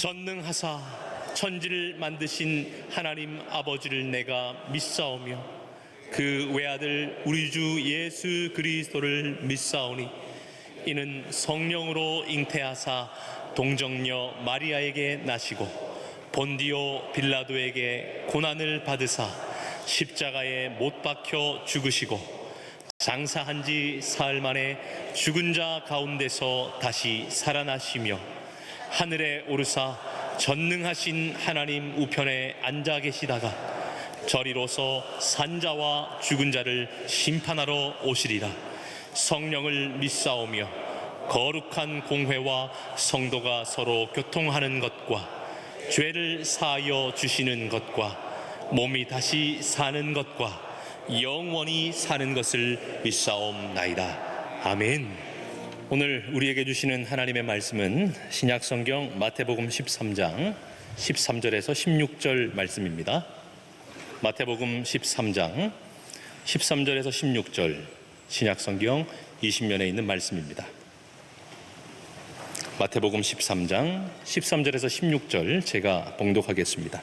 전능하사 천지를 만드신 하나님 아버지를 내가 믿사오며 그 외아들 우리 주 예수 그리스도를 믿사오니 이는 성령으로 잉태하사 동정녀 마리아에게 나시고 본디오 빌라도에게 고난을 받으사 십자가에 못 박혀 죽으시고 장사한 지 사흘 만에 죽은 자 가운데서 다시 살아나시며 하늘에 오르사 전능하신 하나님 우편에 앉아 계시다가 저리로서 산자와 죽은 자를 심판하러 오시리라. 성령을 믿사오며 거룩한 공회와 성도가 서로 교통하는 것과 죄를 사하여 주시는 것과 몸이 다시 사는 것과 영원히 사는 것을 믿사옵나이다. 아멘. 오늘 우리에게 주시는 하나님의 말씀은 신약성경 마태복음 13장 13절에서 16절 말씀입니다. 마태복음 13장 13절에서 16절 신약성경 20면에 있는 말씀입니다. 마태복음 13장 13절에서 16절 제가 봉독하겠습니다.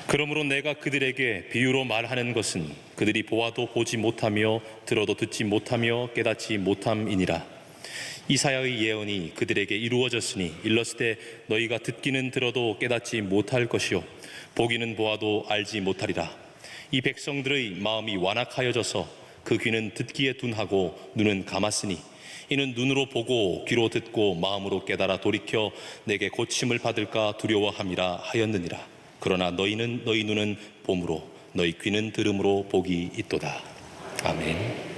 그러므로 내가 그들에게 비유로 말하는 것은 그들이 보아도 보지 못하며 들어도 듣지 못하며 깨닫지 못함이니라. 이사야의 예언이 그들에게 이루어졌으니 일렀으되 너희가 듣기는 들어도 깨닫지 못할 것이요 보기는 보아도 알지 못하리라. 이 백성들의 마음이 완악하여져서 그 귀는 듣기에 둔하고 눈은 감았으니 이는 눈으로 보고 귀로 듣고 마음으로 깨달아 돌이켜 내게 고침을 받을까 두려워함이라 하였느니라. 그러나 너희 눈은 봄으로 너희 귀는 들음으로 복이 있도다. 아멘.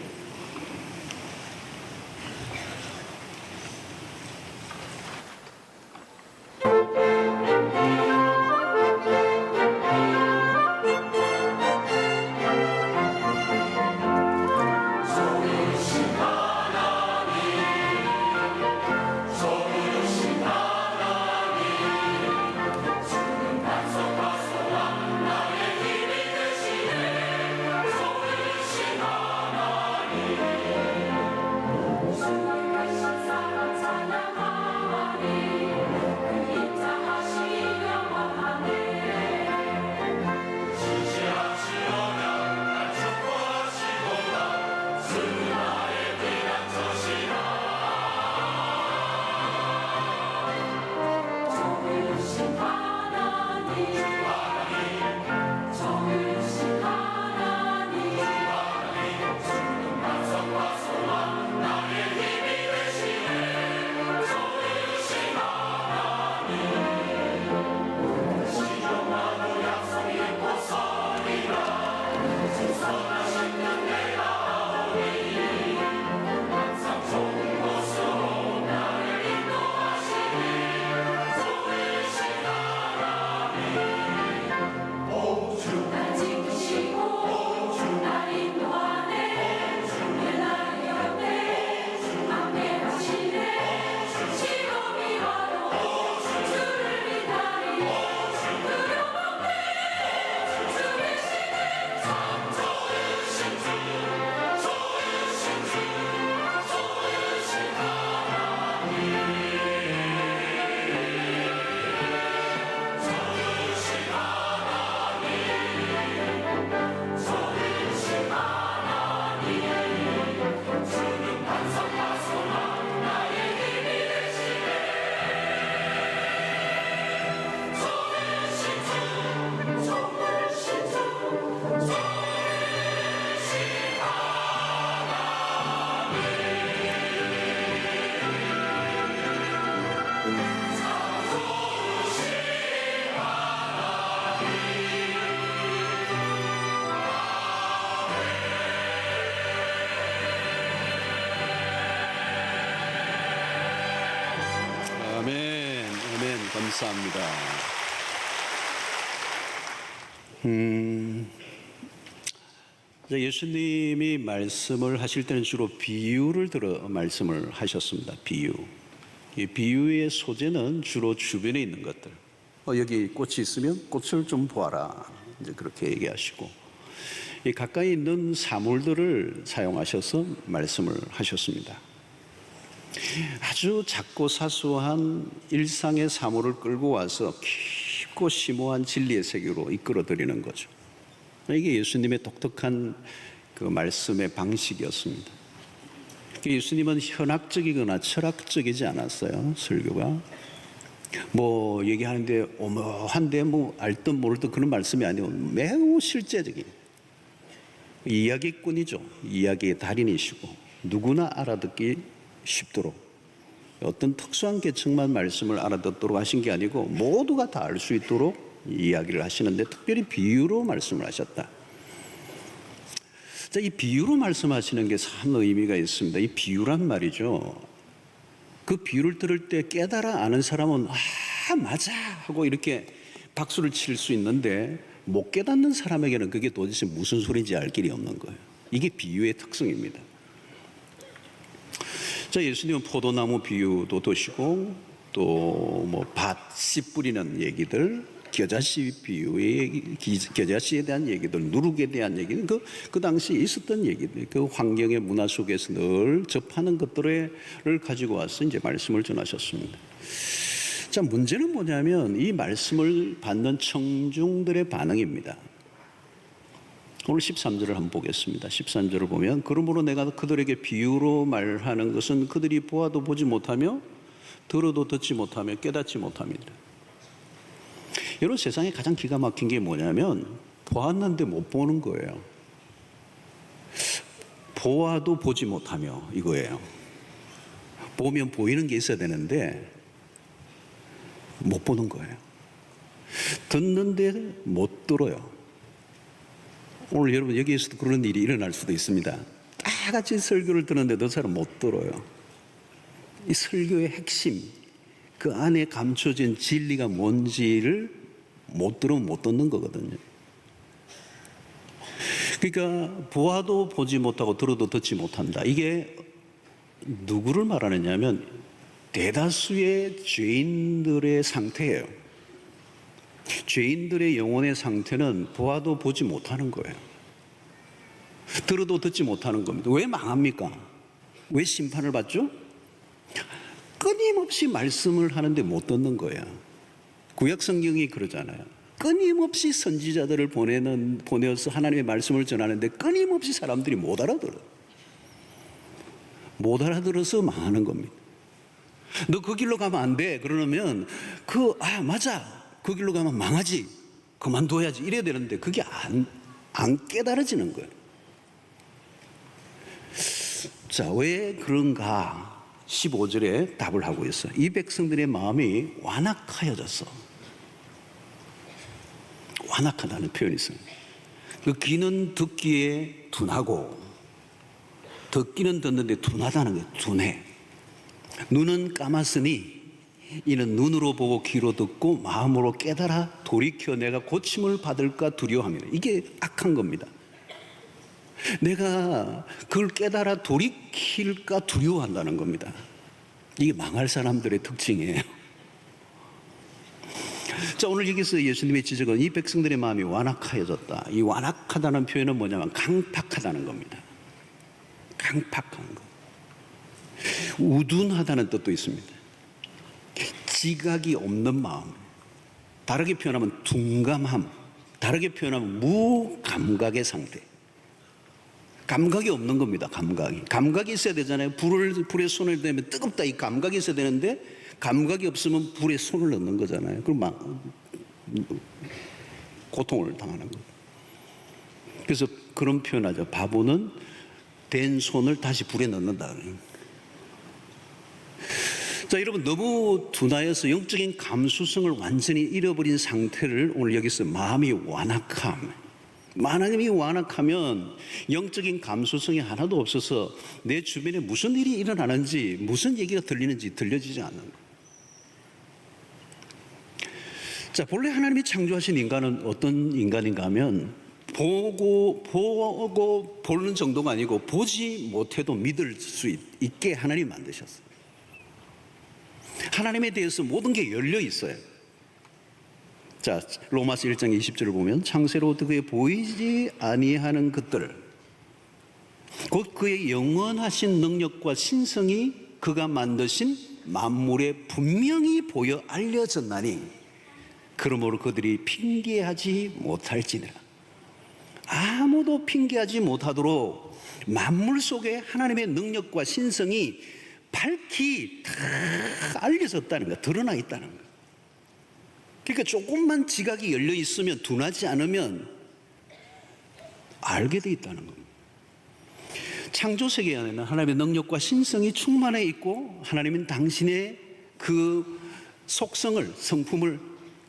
감사합니다. 예수님이 말씀을 하실 때는 주로 비유를 들어 말씀을 하셨습니다. 비유. 이 비유의 소재는 주로 주변에 있는 것들. 여기 꽃이 있으면 꽃을 좀 보아라. 이제 그렇게 얘기하시고, 이 가까이 있는 사물들을 사용하셔서 말씀을 하셨습니다. 아주 작고 사소한 일상의 사물을 끌고 와서 깊고 심오한 진리의 세계로 이끌어들이는 거죠. 이게 예수님의 독특한 그 말씀의 방식이었습니다. 예수님은 현학적이거나 철학적이지 않았어요. 설교가 뭐 얘기하는데 오묘한데 뭐 알듯 모르듯 그런 말씀이 아니고 매우 실제적인 이야기꾼이죠. 이야기의 달인이시고 누구나 알아듣기 쉽도록 어떤 특수한 계층만 말씀을 알아듣도록 하신 게 아니고 모두가 다 알 수 있도록 이야기를 하시는데 특별히 비유로 말씀을 하셨다. 자, 이 비유로 말씀하시는 게 참 의미가 있습니다. 이 비유란 말이죠. 그 비유를 들을 때 깨달아 아는 사람은 맞아 하고 이렇게 박수를 칠 수 있는데 못 깨닫는 사람에게는 그게 도대체 무슨 소리인지 알 길이 없는 거예요. 이게 비유의 특성입니다. 자, 예수님은 포도나무 비유도 드시고 또 뭐 밭 씨 뿌리는 얘기들, 겨자씨 비유의 겨자씨에 대한 얘기들, 누룩에 대한 얘기들, 그 당시에 있었던 얘기들, 그 환경의 문화 속에서 늘 접하는 것들을 가지고 와서 이제 말씀을 전하셨습니다. 자, 문제는 뭐냐면 이 말씀을 받는 청중들의 반응입니다. 오늘 13절을 한번 보겠습니다. 13절을 보면 그러므로 내가 그들에게 비유로 말하는 것은 그들이 보아도 보지 못하며 들어도 듣지 못하며 깨닫지 못합니다. 여러분, 세상에 가장 기가 막힌 게 뭐냐면 보았는데 못 보는 거예요. 보아도 보지 못하며 이거예요. 보면 보이는 게 있어야 되는데 못 보는 거예요. 듣는데 못 들어요. 오늘 여러분 여기에서도 그런 일이 일어날 수도 있습니다. 다 같이 설교를 듣는데 그 사람 못 들어요. 이 설교의 핵심, 그 안에 감춰진 진리가 뭔지를 못 들으면 못 듣는 거거든요. 그러니까 보아도 보지 못하고 들어도 듣지 못한다. 이게 누구를 말하느냐면 대다수의 죄인들의 상태예요. 죄인들의 영혼의 상태는 보아도 보지 못하는 거예요. 들어도 듣지 못하는 겁니다. 왜 망합니까? 왜 심판을 받죠? 끊임없이 말씀을 하는데 못 듣는 거예요. 구약 성경이 그러잖아요. 끊임없이 선지자들을 보내서 하나님의 말씀을 전하는데 끊임없이 사람들이 못 알아들어요. 못 알아들어서 망하는 겁니다. 너 그 길로 가면 안 돼. 그러면 맞아. 그 길로 가면 망하지. 그만둬야지. 이래야 되는데 그게 안 깨달아지는 거예요. 자, 왜 그런가? 15절에 답을 하고 있어요. 이 백성들의 마음이 완악하여졌어. 완악하다는 표현이 있습니다. 그 귀는 듣기에 둔하고 듣기는 듣는데 둔하다는 거예요. 둔해. 눈은 감았으니 이는 눈으로 보고 귀로 듣고 마음으로 깨달아 돌이켜 내가 고침을 받을까 두려워합니다. 이게 악한 겁니다. 내가 그걸 깨달아 돌이킬까 두려워한다는 겁니다. 이게 망할 사람들의 특징이에요. 자, 오늘 여기서 예수님의 지적은 이 백성들의 마음이 완악하여졌다. 이 완악하다는 표현은 뭐냐면 강팍하다는 겁니다. 강팍한 것. 우둔하다는 뜻도 있습니다. 지각이 없는 마음. 다르게 표현하면 둔감함. 다르게 표현하면 무감각의 상태. 감각이 없는 겁니다. 감각이 있어야 되잖아요. 불에 손을 대면 뜨겁다. 이 감각이 있어야 되는데 감각이 없으면 불에 손을 넣는 거잖아요. 그럼 막 고통을 당하는 거예요. 그래서 그런 표현하죠. 바보는 댄 손을 다시 불에 넣는다. 자, 여러분, 너무 둔하여서 영적인 감수성을 완전히 잃어버린 상태를 오늘 여기서 마음이 완악함. 마음이 완악하면 영적인 감수성이 하나도 없어서 내 주변에 무슨 일이 일어나는지 무슨 얘기가 들리는지 들려지지 않는 거예요. 자, 본래 하나님이 창조하신 인간은 어떤 인간인가 하면 보고 보는 정도가 아니고 보지 못해도 믿을 수 있게 하나님이 만드셨어요. 하나님에 대해서 모든 게 열려 있어요. 자, 로마서 1장 20절을 보면 창세로부터 그의 보이지 아니하는 것들, 곧 그의 영원하신 능력과 신성이 그가 만드신 만물에 분명히 보여 알려졌나니 그러므로 그들이 핑계하지 못할지니라. 아무도 핑계하지 못하도록 만물 속에 하나님의 능력과 신성이 밝히 다 알려졌다는 거, 드러나 있다는 거. 그러니까 조금만 지각이 열려 있으면, 둔하지 않으면 알게 돼 있다는 겁니다. 창조 세계 안에는 하나님의 능력과 신성이 충만해 있고 하나님은 당신의 그 속성을, 성품을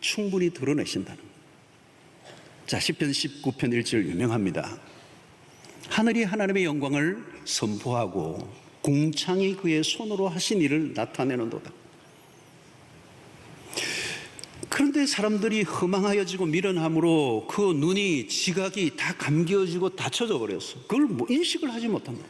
충분히 드러내신다는 겁니다. 자, 시편 19편 1절 유명합니다. 하늘이 하나님의 영광을 선포하고 궁창이 그의 손으로 하신 일을 나타내는도다. 그런데 사람들이 허망하여지고 미련함으로 그 눈이, 지각이 다 감겨지고 닫혀져 버렸어. 그걸 인식을 하지 못합니다.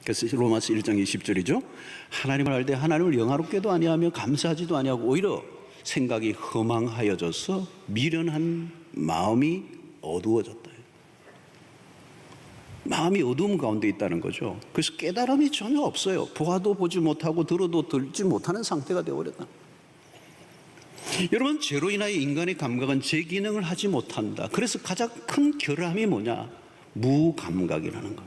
그래서 로마서 1장 20절이죠. 하나님을 알 때 하나님을 영화롭게도 아니하며 감사하지도 아니하고 오히려 생각이 허망하여져서 미련한 마음이 어두워졌다. 마음이 어두움 가운데 있다는 거죠. 그래서 깨달음이 전혀 없어요. 보아도 보지 못하고 들어도 듣지 못하는 상태가 되어버렸다. 여러분, 죄로 인하여 인간의 감각은 제 기능을 하지 못한다. 그래서 가장 큰 결함이 뭐냐? 무감각이라는 거.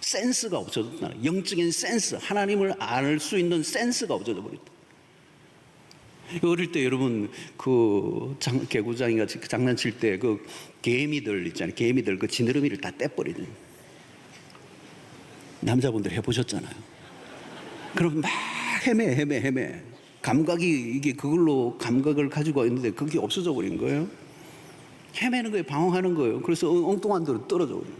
센스가 없어졌다. 영적인 센스, 하나님을 알 수 있는 센스가 없어져 버렸다. 어릴 때 여러분 그 개구장이가 장난칠 때 그 개미들 있잖아요. 개미들 그 지느러미를 다 떼버리죠. 남자분들 해보셨잖아요. 그럼 막 헤매. 감각이 이게 그걸로 감각을 가지고 있는데 그게 없어져 버린 거예요. 헤매는 거예요. 방황하는 거예요. 그래서 엉뚱한 데로 떨어져 버려요.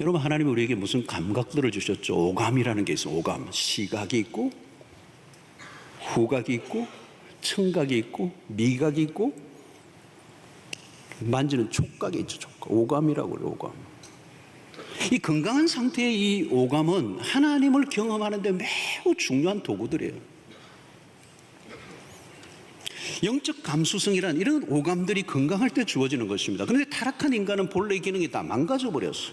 여러분, 하나님이 우리에게 무슨 감각들을 주셨죠? 오감이라는 게 있어요. 오감. 시각이 있고 후각이 있고 청각이 있고 미각이 있고 만지는 촉각이 있죠. 촉각. 오감이라고 그래요. 오감. 이 건강한 상태의 이 오감은 하나님을 경험하는 데 매우 중요한 도구들이에요. 영적 감수성이란 이런 오감들이 건강할 때 주어지는 것입니다. 그런데 타락한 인간은 본래 기능이 다 망가져 버렸어요.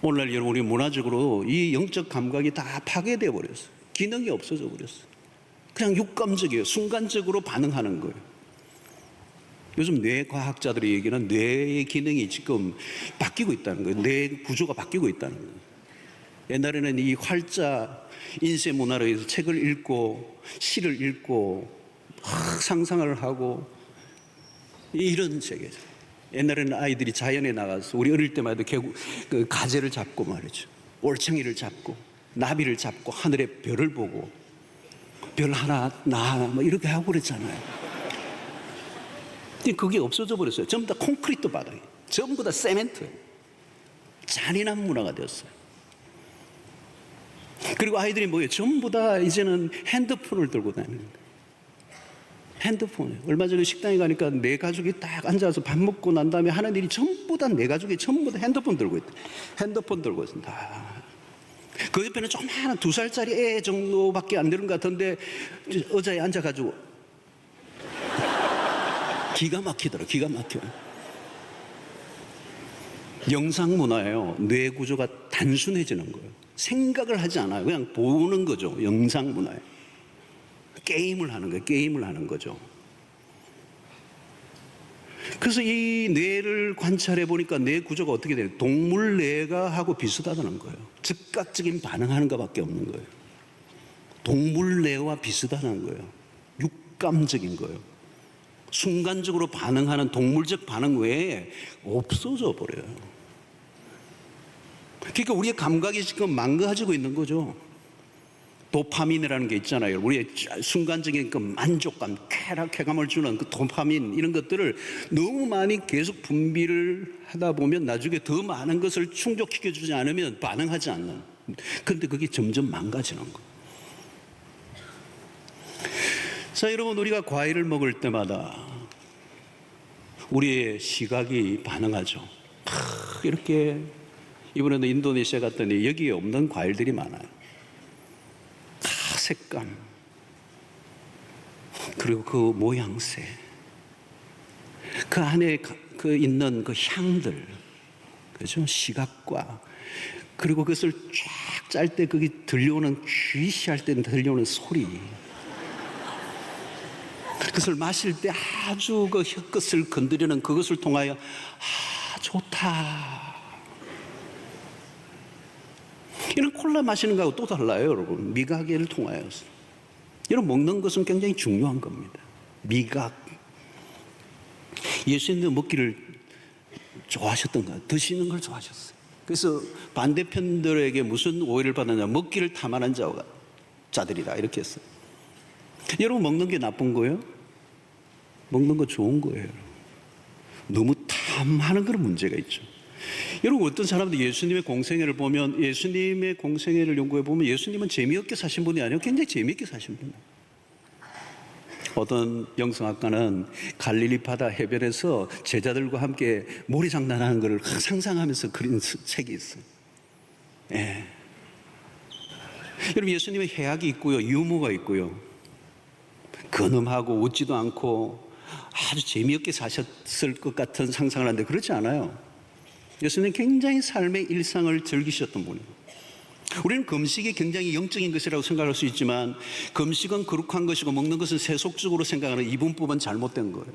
오늘날 여러분, 우리 문화적으로 이 영적 감각이 다 파괴되어 버렸어요. 기능이 없어져 버렸어요. 그냥 육감적이에요. 순간적으로 반응하는 거예요. 요즘 뇌과학자들이 얘기하는 뇌의 기능이 지금 바뀌고 있다는 거예요. 뇌 구조가 바뀌고 있다는 거예요. 옛날에는 이 활자 인쇄 문화로 해서 책을 읽고 시를 읽고 상상을 하고 이런 세계죠. 옛날에는 아이들이 자연에 나가서 우리 어릴 때만 해도 그 가재를 잡고 말이죠. 올챙이를 잡고 나비를 잡고 하늘의 별을 보고 별 하나 나 하나 뭐 이렇게 하고 그랬잖아요. 근데 그게 없어져 버렸어요. 전부 다 콘크리트 바닥이, 전부 다 세멘트. 잔인한 문화가 되었어요. 그리고 아이들이 뭐예요? 전부 다 이제는 핸드폰을 들고 다니는 거예요. 핸드폰. 얼마 전에 식당에 가니까 내 가족이 딱 앉아서 밥 먹고 난 다음에 하는 일이 전부 다 내 가족이 전부 다 핸드폰 들고 있다. 핸드폰 들고 있습니다. 그 옆에는 조그마한 2살짜리 애 정도밖에 안 되는 것 같은데 의자에 앉아가지고 기가 막히더라. 기가 막혀. 영상 문화예요. 뇌 구조가 단순해지는 거예요. 생각을 하지 않아요. 그냥 보는 거죠. 영상 문화에. 게임을 하는 거예요. 게임을 하는 거죠. 그래서 이 뇌를 관찰해 보니까 뇌 구조가 어떻게 돼요? 동물 뇌가 하고 비슷하다는 거예요. 즉각적인 반응하는 것밖에 없는 거예요. 동물 뇌와 비슷하다는 거예요. 육감적인 거예요. 순간적으로 반응하는 동물적 반응 외에 없어져 버려요. 그러니까 우리의 감각이 지금 망가지고 있는 거죠. 도파민이라는 게 있잖아요. 우리의 순간적인 그 만족감, 쾌감을 주는 그 도파민 이런 것들을 너무 많이 계속 분비를 하다 보면 나중에 더 많은 것을 충족시켜 주지 않으면 반응하지 않는. 그런데 그게 점점 망가지는 거예요. 자, 여러분, 우리가 과일을 먹을 때마다 우리의 시각이 반응하죠. 이렇게 이번에도 인도네시아 갔더니 여기에 없는 과일들이 많아요. 색감, 그리고 그 모양새, 그 안에 그 있는 그 향들, 그죠? 시각과 그리고 그것을 쫙 짤 때 거기 들려오는 귀시할 때 들려오는 소리. 그것을 마실 때 아주 그 혀끝을 건드리는 그것을 통하여 좋다. 이런 콜라 마시는 거하고 또 달라요, 여러분. 미각을 통하여. 여러분, 먹는 것은 굉장히 중요한 겁니다. 미각. 예수님도 먹기를 좋아하셨던 거예요. 드시는 걸 좋아하셨어요. 그래서 반대편들에게 무슨 오해를 받았냐. 먹기를 탐하는 자들이다. 이렇게 했어요. 여러분, 먹는 게 나쁜 거예요? 먹는 거 좋은 거예요. 너무 탐하는 그런 문제가 있죠. 여러분, 어떤 사람들 예수님의 공생애를 보면, 예수님의 공생애를 연구해 보면 예수님은 재미없게 사신 분이 아니고 굉장히 재미있게 사신 분이에요. 어떤 영성학가는 갈릴리 바다 해변에서 제자들과 함께 모래장난하는 것을 상상하면서 그린 책이 있어요. 예. 여러분, 예수님의 해악이 있고요, 유머가 있고요. 근엄하고 웃지도 않고 아주 재미없게 사셨을 것 같은 상상을 하는데 그렇지 않아요. 예수님은 굉장히 삶의 일상을 즐기셨던 분이에요. 우리는 금식이 굉장히 영적인 것이라고 생각할 수 있지만 금식은 거룩한 것이고 먹는 것은 세속적으로 생각하는 이분법은 잘못된 거예요.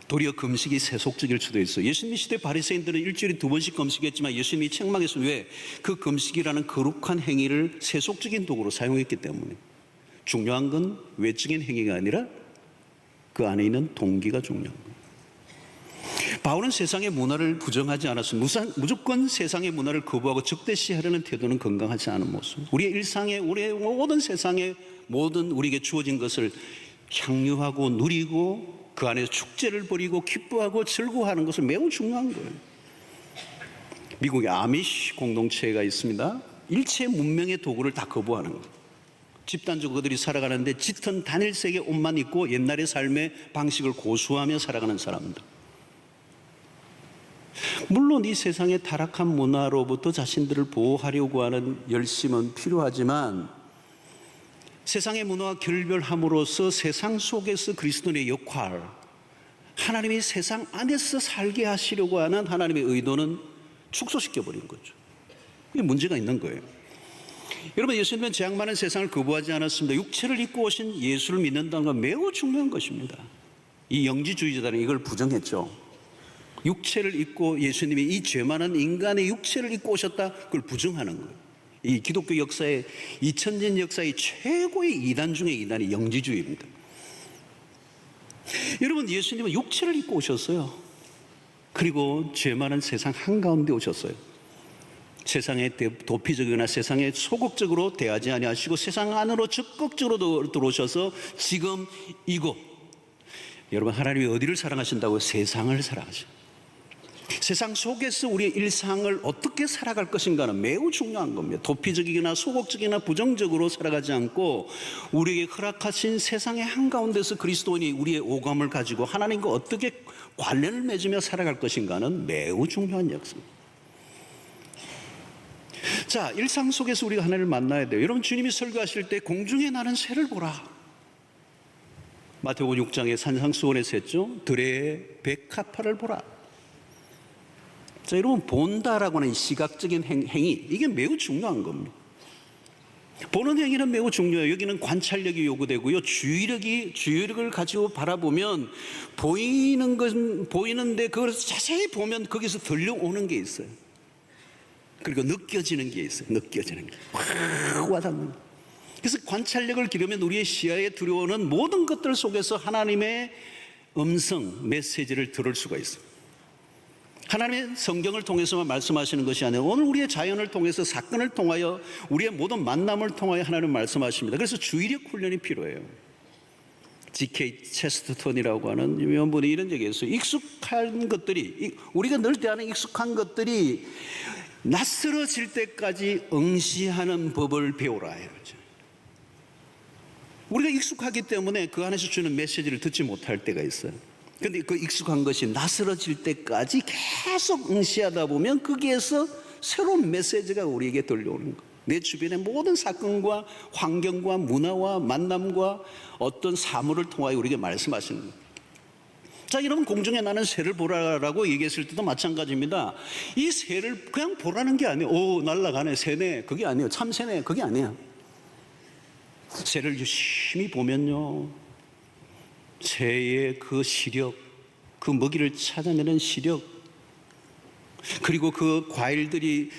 도리어 금식이 세속적일 수도 있어요. 예수님 시대 바리새인들은 일주일에 2번씩 금식했지만 예수님이 책망했어요. 왜? 그 금식이라는 거룩한 행위를 세속적인 도구로 사용했기 때문에. 중요한 건 외적인 행위가 아니라 그 안에 있는 동기가 중요한 거예요. 바울은 세상의 문화를 부정하지 않았습니다. 무조건 세상의 문화를 거부하고 적대시하려는 태도는 건강하지 않은 모습. 우리의 일상에, 우리의 모든 세상에 모든 우리에게 주어진 것을 향유하고 누리고 그 안에서 축제를 벌이고 기뻐하고 즐거워하는 것은 매우 중요한 거예요. 미국에 아미시 공동체가 있습니다. 일체 문명의 도구를 다 거부하는 거예요. 집단적으로 그들이 살아가는데 짙은 단일색의 옷만 입고 옛날의 삶의 방식을 고수하며 살아가는 사람들. 물론 이 세상의 타락한 문화로부터 자신들을 보호하려고 하는 열심은 필요하지만 세상의 문화와 결별함으로써 세상 속에서 그리스도의 역할, 하나님이 세상 안에서 살게 하시려고 하는 하나님의 의도는 축소시켜버린 거죠. 이게 문제가 있는 거예요. 여러분, 예수님은 재앙 많은 세상을 거부하지 않았습니다. 육체를 입고 오신 예수를 믿는다는 건 매우 중요한 것입니다. 이 영지주의자들은 이걸 부정했죠. 육체를 입고 예수님이 이 죄 많은 인간의 육체를 입고 오셨다, 그걸 부정하는 거예요. 이 기독교 역사의 2000년 역사의 최고의 이단 중의 이단이 영지주의입니다. 여러분, 예수님은 육체를 입고 오셨어요. 그리고 죄 많은 세상 한가운데 오셨어요. 세상에 도피적이거나 세상에 소극적으로 대하지 아니하시고 세상 안으로 적극적으로 들어오셔서 지금 이곳, 여러분, 하나님이 어디를 사랑하신다고? 세상을 사랑하십니다. 세상 속에서 우리의 일상을 어떻게 살아갈 것인가는 매우 중요한 겁니다. 도피적이거나 소극적이나 부정적으로 살아가지 않고 우리에게 허락하신 세상의 한가운데서 그리스도인이 우리의 오감을 가지고 하나님과 어떻게 관련을 맺으며 살아갈 것인가는 매우 중요한 역사입니다. 자, 일상 속에서 우리가 하나님을 만나야 돼요. 여러분, 주님이 설교하실 때 공중에 나는 새를 보라. 마태복음 6장의 산상수훈에서 했죠. 들의 백합화를 보라. 자, 여러분, 본다라고 하는 시각적인 행위, 이게 매우 중요한 겁니다. 보는 행위는 매우 중요해요. 여기는 관찰력이 요구되고요. 주의력을 가지고 바라보면 보이는 건 보이는데 그걸 자세히 보면 거기서 들려오는 게 있어요. 그리고 느껴지는 게 있어요. 느껴지는 게 확 와닿는. 그래서 관찰력을 기르면 우리의 시야에 들어오는 모든 것들 속에서 하나님의 음성, 메시지를 들을 수가 있어요. 하나님의 성경을 통해서만 말씀하시는 것이 아니라 오늘 우리의 자연을 통해서 사건을 통하여 우리의 모든 만남을 통하여 하나님은 말씀하십니다. 그래서 주의력 훈련이 필요해요. G.K. 체스터턴이라고 하는 유명한 분이 이런 얘기 했어요. 익숙한 것들이, 우리가 늘 대하는 익숙한 것들이 낯설어질 때까지 응시하는 법을 배우라. 우리가 익숙하기 때문에 그 안에서 주는 메시지를 듣지 못할 때가 있어요. 그런데 그 익숙한 것이 낯설어질 때까지 계속 응시하다 보면 거기에서 새로운 메시지가 우리에게 들려오는 거예요. 내 주변의 모든 사건과 환경과 문화와 만남과 어떤 사물을 통하여 우리에게 말씀하시는 거예요. 자, 여러분, 공중에 나는 새를 보라라고 얘기했을 때도 마찬가지입니다. 이 새를 그냥 보라는 게 아니에요. 오, 날아가네, 새네, 그게 아니에요. 참 새네, 그게 아니에요. 새를 유심히 보면요, 새의 그 시력, 그 먹이를 찾아내는 시력, 그리고 그 과일들이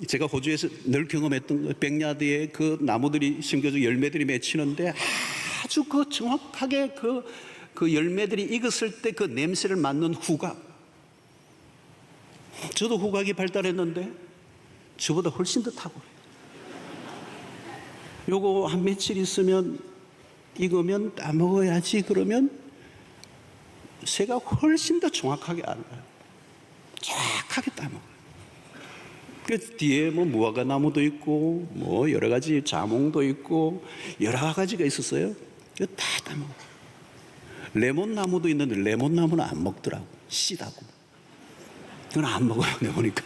제가 호주에서 늘 경험했던 백야드의 그 나무들이 심겨져 열매들이 맺히는데 아주 그 정확하게 그 열매들이 익었을 때 그 냄새를 맡는 후각. 저도 후각이 발달했는데 저보다 훨씬 더 탁월해요. 요거 한 며칠 있으면 익으면 따먹어야지 그러면 새가 훨씬 더 정확하게 알아요. 정확하게 따먹어요. 그 뒤에 뭐 무화과 나무도 있고 뭐 여러 가지 자몽도 있고 여러 가지가 있었어요. 이거 다 따먹어요. 레몬 나무도 있는데 레몬 나무는 안 먹더라고. 씨다고. 그건 안 먹어요. 내가 보니까.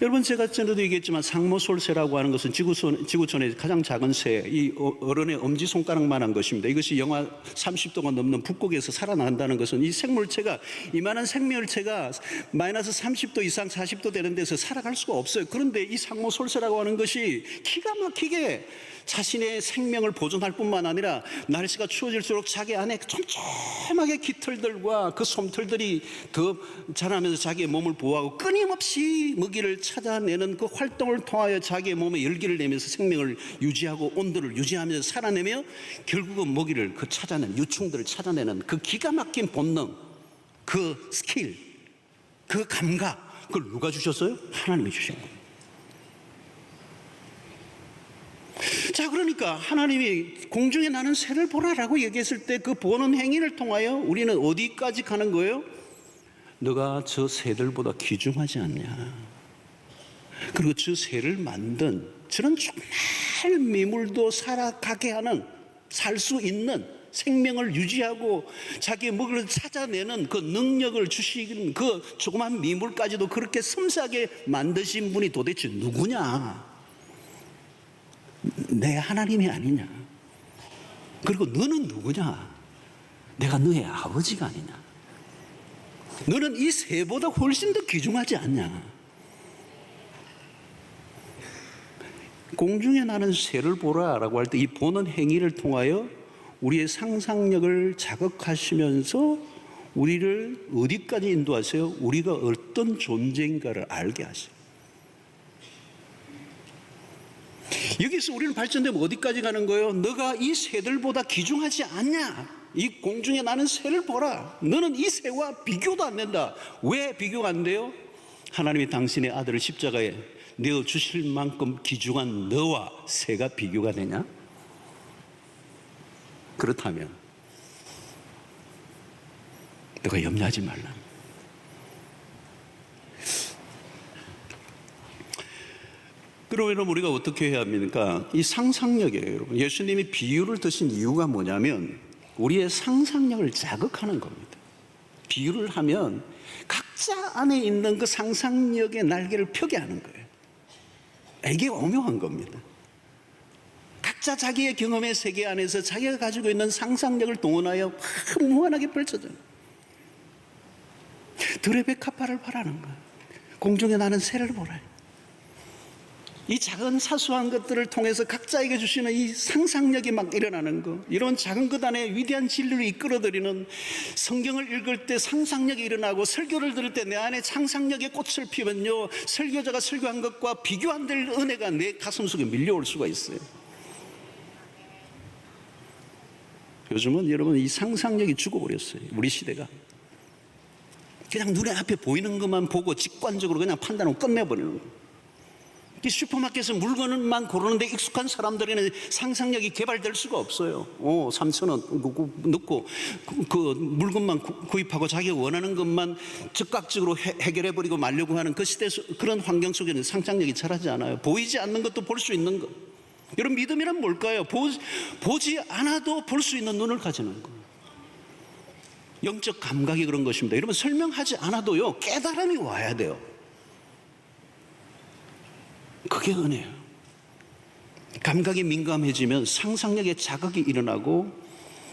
여러분, 제가 전에도 얘기했지만 상모솔새라고 하는 것은 지구촌의 가장 작은 새, 이 어른의 엄지손가락만한 것입니다. 이것이 영하 30도가 넘는 북극에서 살아난다는 것은 이 생물체가, 이만한 생명체가 마이너스 30도 이상 40도 되는 데서 살아갈 수가 없어요. 그런데 이 상모솔새라고 하는 것이 기가 막히게 자신의 생명을 보존할 뿐만 아니라 날씨가 추워질수록 자기 안에 촘촘하게 깃털들과 그 솜털들이 더 자라면서 자기의 몸을 보호하고 끊임없이 먹이를 찾아내는 그 활동을 통하여 자기의 몸에 열기를 내면서 생명을 유지하고 온도를 유지하면서 살아내며 결국은 먹이를 찾아내는, 유충들을 찾아내는 그 기가 막힌 본능, 그 스킬, 그 감각, 그걸 누가 주셨어요? 하나님이 주신 거예요. 자, 그러니까 하나님이 공중에 나는 새를 보라라고 얘기했을 때 그 보는 행위를 통하여 우리는 어디까지 가는 거예요? 너가 저 새들보다 귀중하지 않냐. 그리고 저 새를 만든 저런 정말 미물도 살아가게 하는, 살 수 있는, 생명을 유지하고 자기의 먹이를 찾아내는 그 능력을 주시는 그 조그만 미물까지도 그렇게 섬세하게 만드신 분이 도대체 누구냐? 내 하나님이 아니냐? 그리고 너는 누구냐? 내가 너의 아버지가 아니냐? 너는 이 새보다 훨씬 더 귀중하지 않냐? 공중에 나는 새를 보라라고 할 때 이 보는 행위를 통하여 우리의 상상력을 자극하시면서 우리를 어디까지 인도하세요? 우리가 어떤 존재인가를 알게 하세요. 여기서 우리는 발전되면 어디까지 가는 거예요? 너가 이 새들보다 귀중하지 않냐? 이 공중에 나는 새를 보라. 너는 이 새와 비교도 안 된다. 왜 비교가 안 돼요? 하나님이 당신의 아들을 십자가에 내어 주실 만큼 귀중한 너와 새가 비교가 되냐? 그렇다면 너가 염려하지 말라. 그러면 우리가 어떻게 해야 합니까? 이 상상력이에요, 여러분. 예수님이 비유를 드신 이유가 뭐냐면 우리의 상상력을 자극하는 겁니다. 비유를 하면 각자 안에 있는 그 상상력의 날개를 펴게 하는 거예요. 이게 오묘한 겁니다. 각자 자기의 경험의 세계 안에서 자기가 가지고 있는 상상력을 동원하여 무한하게 펼쳐져요. 들의 백합화를 바라는 거예요. 공중에 나는 새를 보라. 이 작은 사소한 것들을 통해서 각자에게 주시는 이 상상력이 막 일어나는 거, 이런 작은 것 안에 위대한 진리를 이끌어들이는, 성경을 읽을 때 상상력이 일어나고 설교를 들을 때 내 안에 상상력의 꽃을 피우면요, 설교자가 설교한 것과 비교 안 될 은혜가 내 가슴 속에 밀려올 수가 있어요. 요즘은 여러분 이 상상력이 죽어버렸어요. 우리 시대가 그냥 눈에 앞에 보이는 것만 보고 직관적으로 그냥 판단하고 끝내버리는 거예요. 이 슈퍼마켓에서 물건만 고르는데 익숙한 사람들에는 상상력이 개발될 수가 없어요. 3,000원 넣고 그 물건만 구입하고 자기가 원하는 것만 즉각적으로 해결해버리고 말려고 하는 그 시대에서, 그런 환경 속에는 상상력이 자라지 않아요. 보이지 않는 것도 볼 수 있는 것. 여러분, 믿음이란 뭘까요? 보지 않아도 볼 수 있는 눈을 가지는 거예요. 영적 감각이 그런 것입니다. 여러분, 설명하지 않아도요, 깨달음이 와야 돼요. 그게 은혜예요. 감각이 민감해지면 상상력의 자극이 일어나고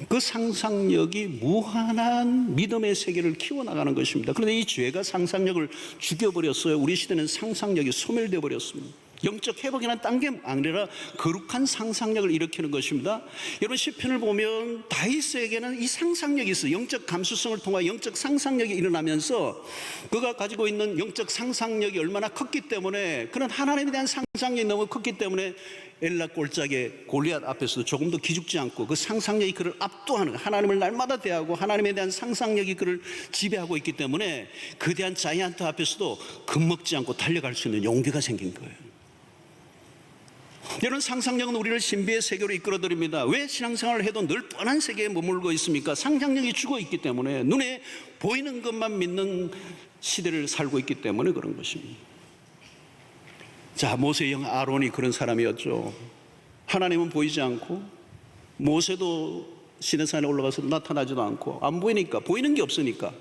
그 상상력이 무한한 믿음의 세계를 키워나가는 것입니다. 그런데 이 죄가 상상력을 죽여버렸어요. 우리 시대는 상상력이 소멸되어 버렸습니다. 영적 회복이란 딴 게 아니라 거룩한 상상력을 일으키는 것입니다. 여러분 시편을 보면 다윗에게는 이 상상력이 있어요. 영적 감수성을 통해 영적 상상력이 일어나면서 그가 가지고 있는 영적 상상력이 얼마나 컸기 때문에, 그런 하나님에 대한 상상력이 너무 컸기 때문에 엘라 꼴짝의 골리앗 앞에서도 조금도 기죽지 않고 그 상상력이 그를 압도하는, 하나님을 날마다 대하고 하나님에 대한 상상력이 그를 지배하고 있기 때문에 거대한 자이언트 앞에서도 겁먹지 않고 달려갈 수 있는 용기가 생긴 거예요. 이런 상상력은 우리를 신비의 세계로 이끌어드립니다. 왜 신앙생활을 해도 늘 뻔한 세계에 머물고 있습니까? 상상력이 죽어 있기 때문에, 눈에 보이는 것만 믿는 시대를 살고 있기 때문에 그런 것입니다. 자, 모세의 형 아론이 그런 사람이었죠. 하나님은 보이지 않고, 모세도 시내산에 올라가서 나타나지도 않고, 안 보이니까, 보이는 게 없으니까,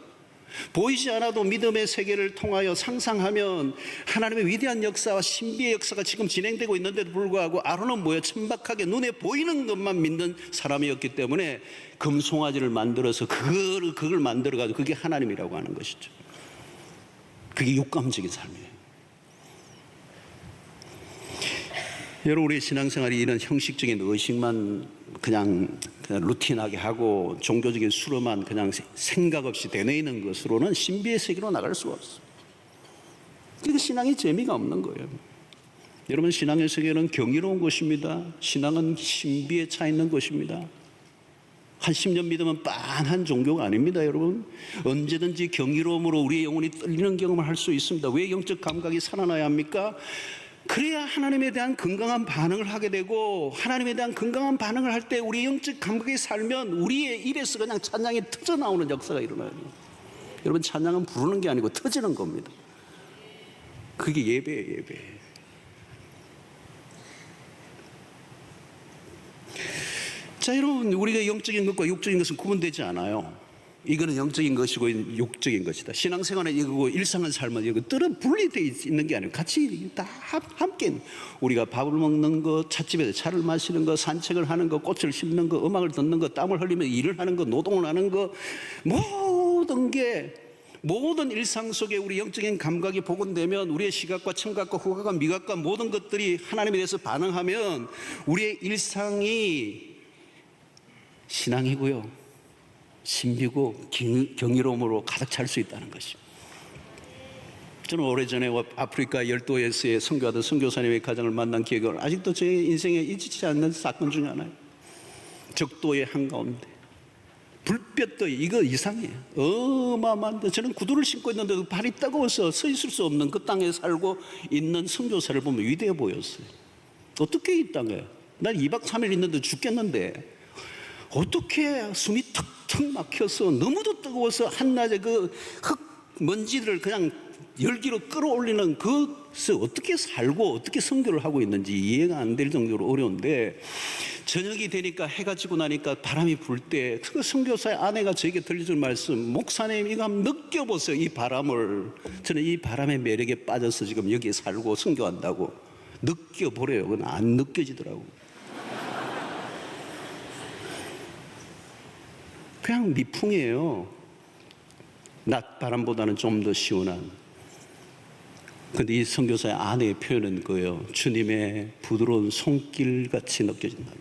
보이지 않아도 믿음의 세계를 통하여 상상하면 하나님의 위대한 역사와 신비의 역사가 지금 진행되고 있는데도 불구하고 아론은 뭐예요? 천박하게 눈에 보이는 것만 믿는 사람이었기 때문에 금송아지를 만들어서 그걸 만들어가지고 그게 하나님이라고 하는 것이죠. 그게 육감적인 삶이에요. 여러분, 우리의 신앙생활이 이런 형식적인 의식만 그냥 루틴하게 하고 종교적인 수로만 그냥 생각 없이 되뇌이는 것으로는 신비의 세계로 나갈 수가 없어요. 그러니까 신앙이 재미가 없는 거예요. 여러분, 신앙의 세계는 경이로운 것입니다. 신앙은 신비에 차 있는 것입니다. 한 10년 믿으면 빤한 종교가 아닙니다, 여러분. 언제든지 경이로움으로 우리의 영혼이 떨리는 경험을 할 수 있습니다. 왜 영적 감각이 살아나야 합니까? 그래야 하나님에 대한 건강한 반응을 하게 되고, 하나님에 대한 건강한 반응을 할 때 우리 영적 감각이 살면 우리의 입에서 그냥 찬양이 터져 나오는 역사가 일어나요. 여러분, 찬양은 부르는 게 아니고 터지는 겁니다. 그게 예배예요, 예배. 자, 여러분, 우리가 영적인 것과 육적인 것은 구분되지 않아요. 이거는 영적인 것이고 육적인 것이다. 신앙생활은 이거고 일상의 삶은 이거 분리되어 있는 게 아니고 같이 다 함께, 우리가 밥을 먹는 거, 찻집에서 차를 마시는 거, 산책을 하는 거, 꽃을 심는 거, 음악을 듣는 거, 땀을 흘리며 일을 하는 거, 노동을 하는 거, 모든 일상 속에 우리 영적인 감각이 복원되면 우리의 시각과 청각과 후각과 미각과 모든 것들이 하나님에 대해서 반응하면 우리의 일상이 신앙이고요, 신비고 경이로움으로 가득 찰 수 있다는 것입니다. 저는 오래전에 아프리카 열도에서의 선교하던 선교사님의 가정을 만난 기억을 아직도 제 인생에 잊히지 않는 사건 중에 하나예요. 적도의 한가운데 불볕더위, 이거 이상해요. 어마어마한데, 저는 구두를 신고 있는데도 발이 따가워서 서 있을 수 없는 그 땅에 살고 있는 선교사를 보면 위대해 보였어요. 어떻게 이 땅에, 난 2박 3일 있는데 죽겠는데 어떻게 숨이 턱턱 막혀서 너무도 뜨거워서 한낮에 그 흙 먼지들을 그냥 열기로 끌어올리는 그것을 어떻게 살고 어떻게 선교를 하고 있는지 이해가 안 될 정도로 어려운데, 저녁이 되니까 해가 지고 나니까 바람이 불 때 그 선교사의 아내가 저에게 들려준 말씀, 목사님 이거 한번 느껴보세요, 이 바람을. 저는 이 바람의 매력에 빠져서 지금 여기에 살고 선교한다고. 느껴보래요. 그건 안 느껴지더라고요. 그냥 미풍이에요. 낮바람보다는 좀 더 시원한. 근데 이 선교사의 아내의 표현은 그예요. 주님의 부드러운 손길같이 느껴진다.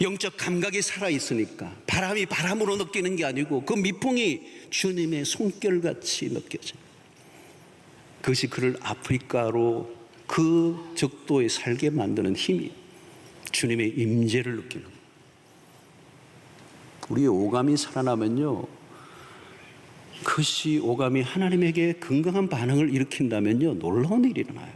영적 감각이 살아있으니까 바람이 바람으로 느끼는 게 아니고 그 미풍이 주님의 손길같이 느껴져요. 그것이 그를 아프리카로 그 적도에 살게 만드는 힘이, 주님의 임재를 느끼는 거예요. 우리의 오감이 살아나면요, 그것이 오감이 하나님에게 건강한 반응을 일으킨다면요, 놀라운 일이 일어나요.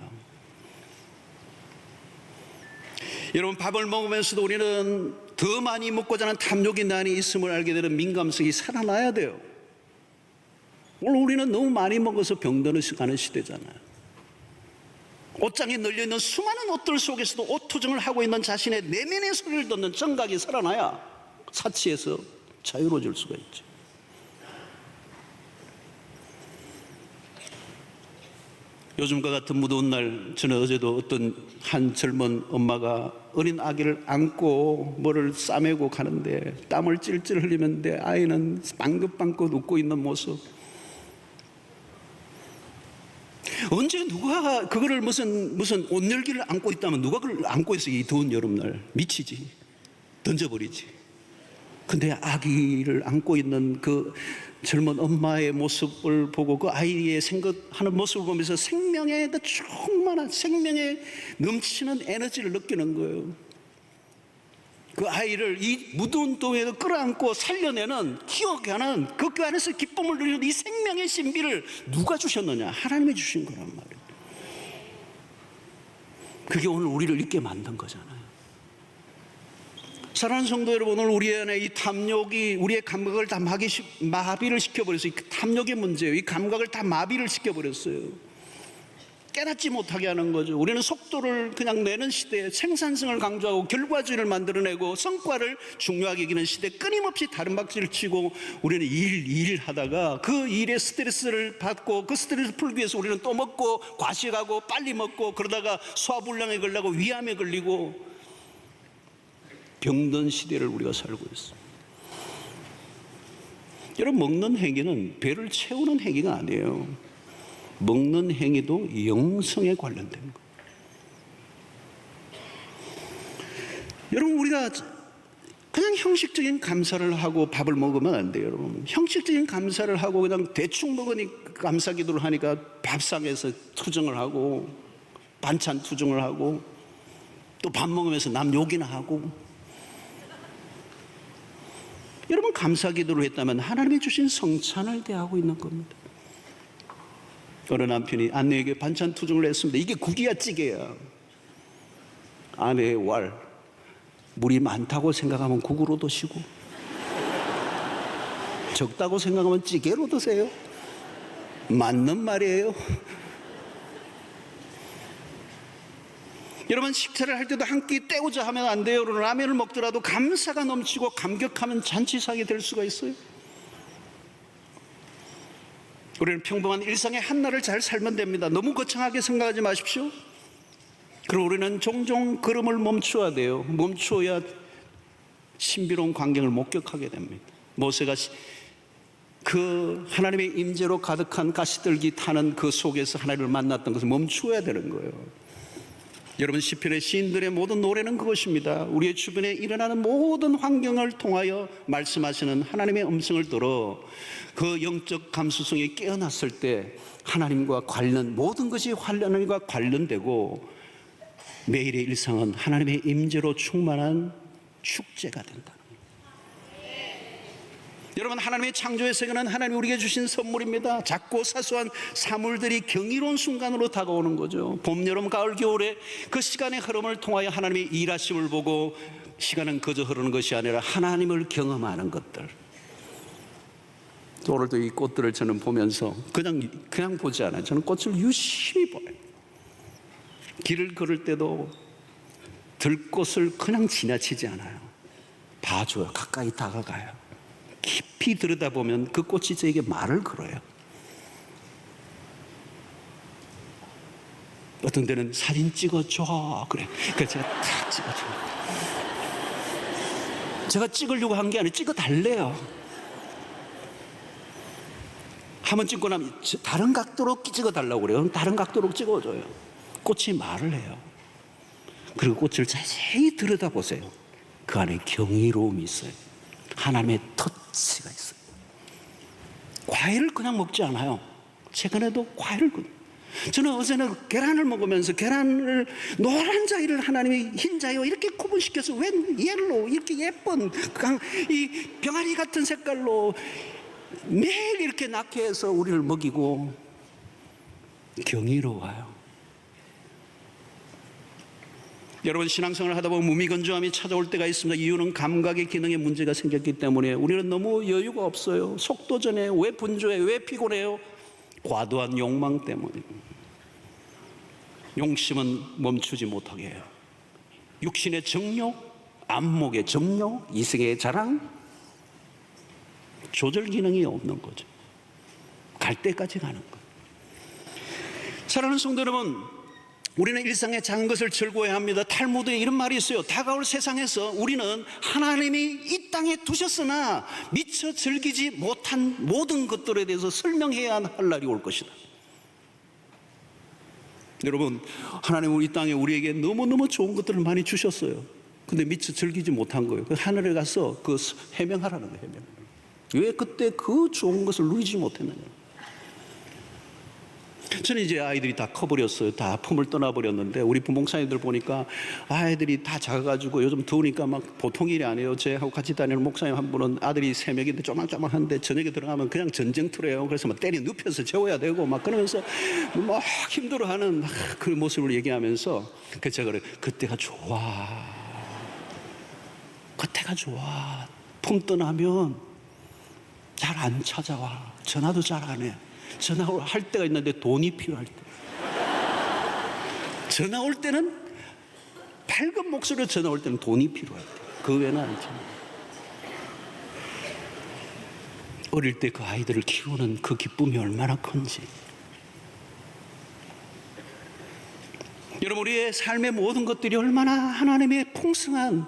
여러분, 밥을 먹으면서도 우리는 더 많이 먹고자 하는 탐욕이 난이 있음을 알게 되는 민감성이 살아나야 돼요. 오늘 우리는 너무 많이 먹어서 병드는 가는 시대잖아요. 옷장에 널려있는 수많은 옷들 속에서도 옷 투정을 하고 있는 자신의 내면의 소리를 듣는 정각이 살아나야 사치에서 자유로워질 수가 있죠. 요즘과 같은 무더운 날, 저는 어제도 어떤 한 젊은 엄마가 어린 아기를 안고 뭐를 싸매고 가는데 땀을 찔찔 흘리는데 아이는 빵긋빵긋 웃고 있는 모습. 언제 누가 그거를 무슨 온열기를 안고 있다면 누가 그걸 안고 있어? 이 더운 여름날 미치지, 던져버리지. 근데 아기를 안고 있는 그 젊은 엄마의 모습을 보고 그 아이의 생각하는 모습을 보면서 생명에 충만한, 생명에 넘치는 에너지를 느끼는 거예요. 그 아이를 이 무더운 동에도 끌어안고 살려내는, 키워게 하는, 그 안에서 기쁨을 누리는 이 생명의 신비를 누가 주셨느냐? 하나님이 주신 거란 말이에요. 그게 오늘 우리를 있게 만든 거잖아요. 사랑하는 성도 여러분, 오늘 우리 안에 이 탐욕이 우리의 감각을 다 마비를 시켜버렸어요. 이 탐욕의 문제예요. 이 감각을 다 마비를 시켜버렸어요. 깨닫지 못하게 하는 거죠. 우리는 속도를 그냥 내는 시대에 생산성을 강조하고 결과주의를 만들어내고 성과를 중요하게 여기는 시대에 끊임없이 다른 박질을 치고 우리는 일 하다가 그 일에 스트레스를 받고 그 스트레스를 풀기 위해서 우리는 또 먹고 과식하고 빨리 먹고 그러다가 소화불량에 걸리고 위암에 걸리고 병든 시대를 우리가 살고 있습니다. 여러분, 먹는 행위는 배를 채우는 행위가 아니에요. 먹는 행위도 영성에 관련된 거예요. 여러분, 우리가 그냥 형식적인 감사를 하고 밥을 먹으면 안 돼요. 여러분, 형식적인 감사를 하고 그냥 대충 먹으니 감사 기도를 하니까 밥상에서 투정을 하고 반찬 투정을 하고 또 밥 먹으면서 남 욕이나 하고. 여러분, 감사 기도를 했다면 하나님이 주신 성찬을 대하고 있는 겁니다. 어느 남편이 아내에게 반찬 투정을 했습니다. 이게 국이야 찌개야? 아내의 왈, 물이 많다고 생각하면 국으로 드시고 적다고 생각하면 찌개로 드세요. 맞는 말이에요. 여러분, 식사를 할 때도 한 끼 때우자 하면 안 돼요. 라면을 먹더라도 감사가 넘치고 감격하면 잔치상이 될 수가 있어요. 우리는 평범한 일상의 한날을 잘 살면 됩니다. 너무 거창하게 생각하지 마십시오. 그리고 우리는 종종 걸음을 멈춰야 돼요. 멈춰야 신비로운 광경을 목격하게 됩니다. 모세가 그 하나님의 임재로 가득한 가시들기 타는 그 속에서 하나님을 만났던 것을 멈춰야 되는 거예요. 여러분, 시편의 시인들의 모든 노래는 그것입니다. 우리의 주변에 일어나는 모든 환경을 통하여 말씀하시는 하나님의 음성을 들어 그 영적 감수성이 깨어났을 때 하나님과 관련, 모든 것이 하나님과 관련되고 매일의 일상은 하나님의 임재로 충만한 축제가 된다. 여러분, 하나님의 창조의 세계는 하나님이 우리에게 주신 선물입니다. 작고 사소한 사물들이 경이로운 순간으로 다가오는 거죠. 봄, 여름, 가을, 겨울에 그 시간의 흐름을 통하여 하나님의 일하심을 보고 시간은 그저 흐르는 것이 아니라 하나님을 경험하는 것들. 오늘도 이 꽃들을 저는 보면서 그냥 보지 않아요. 저는 꽃을 유심히 봐요. 길을 걸을 때도 들꽃을 그냥 지나치지 않아요. 봐줘요. 가까이 다가가요. 깊이 들여다보면 그 꽃이 저에게 말을 걸어요. 어떤 데는 사진 찍어줘 그래. 그래서 제가 탁 찍어줘요. 제가 찍으려고 한 게 아니라 찍어달래요. 한번 찍고 나면 다른 각도로 찍어달라고 그래요. 그럼 다른 각도로 찍어줘요. 꽃이 말을 해요. 그리고 꽃을 자세히 들여다보세요. 그 안에 경이로움이 있어요. 하나님의 터치가 있어요. 과일을 그냥 먹지 않아요. 최근에도 과일을 저는 어제는 계란을 먹으면서 계란을 노란 자위를 하나님이 흰 자위와 이렇게 구분시켜서 웬 옐로우 이렇게 예쁜 이 병아리 같은 색깔로 매일 이렇게 낳게 해서 우리를 먹이고 경이로워요. 여러분, 신앙생활을 하다 보면 무미건조함이 찾아올 때가 있습니다. 이유는 감각의 기능에 문제가 생겼기 때문에 우리는 너무 여유가 없어요. 속도전에 왜 분주해? 왜 피곤해요? 과도한 욕망 때문에. 용심은 멈추지 못하게 해요. 육신의 정욕, 안목의 정욕, 이성의 자랑, 조절 기능이 없는 거죠. 갈 때까지 가는 거예요. 사랑하는 성도 여러분, 우리는 일상의 작은 것을 즐거워해야 합니다. 탈무드에 이런 말이 있어요. 다가올 세상에서 우리는 하나님이 이 땅에 두셨으나 미처 즐기지 못한 모든 것들에 대해서 설명해야 할 날이 올 것이다. 여러분, 하나님은 이 땅에 우리에게 너무너무 좋은 것들을 많이 주셨어요. 근데 미처 즐기지 못한 거예요. 그 하늘에 가서 그 해명하라는 거예요. 해명. 왜 그때 그 좋은 것을 누리지 못했느냐. 저는 이제 아이들이 다 커버렸어요. 다 품을 떠나버렸는데 우리 부목사님들 보니까 아이들이 다 작아가지고 요즘 더우니까 막 보통 일이 아니에요. 저하고 같이 다니는 목사님 한 분은 아들이 3명인데 쪼만쪼만한데 저녁에 들어가면 그냥 전쟁터래요. 그래서 막 때리 눕혀서 재워야 되고 막 그러면서 막 힘들어하는 그 모습을 얘기하면서 제가 그래, 그때가 좋아. 그때가 좋아. 품 떠나면 잘 안 찾아와. 전화도 잘 안 해. 전화 할 때가 있는데 돈이 필요할 때. 전화 올 때는 밝은 목소리로 전화 올 때는 돈이 필요할 때. 그 외에는 아니죠. 어릴 때 그 아이들을 키우는 그 기쁨이 얼마나 큰지. 여러분, 우리의 삶의 모든 것들이 얼마나 하나님의 풍성한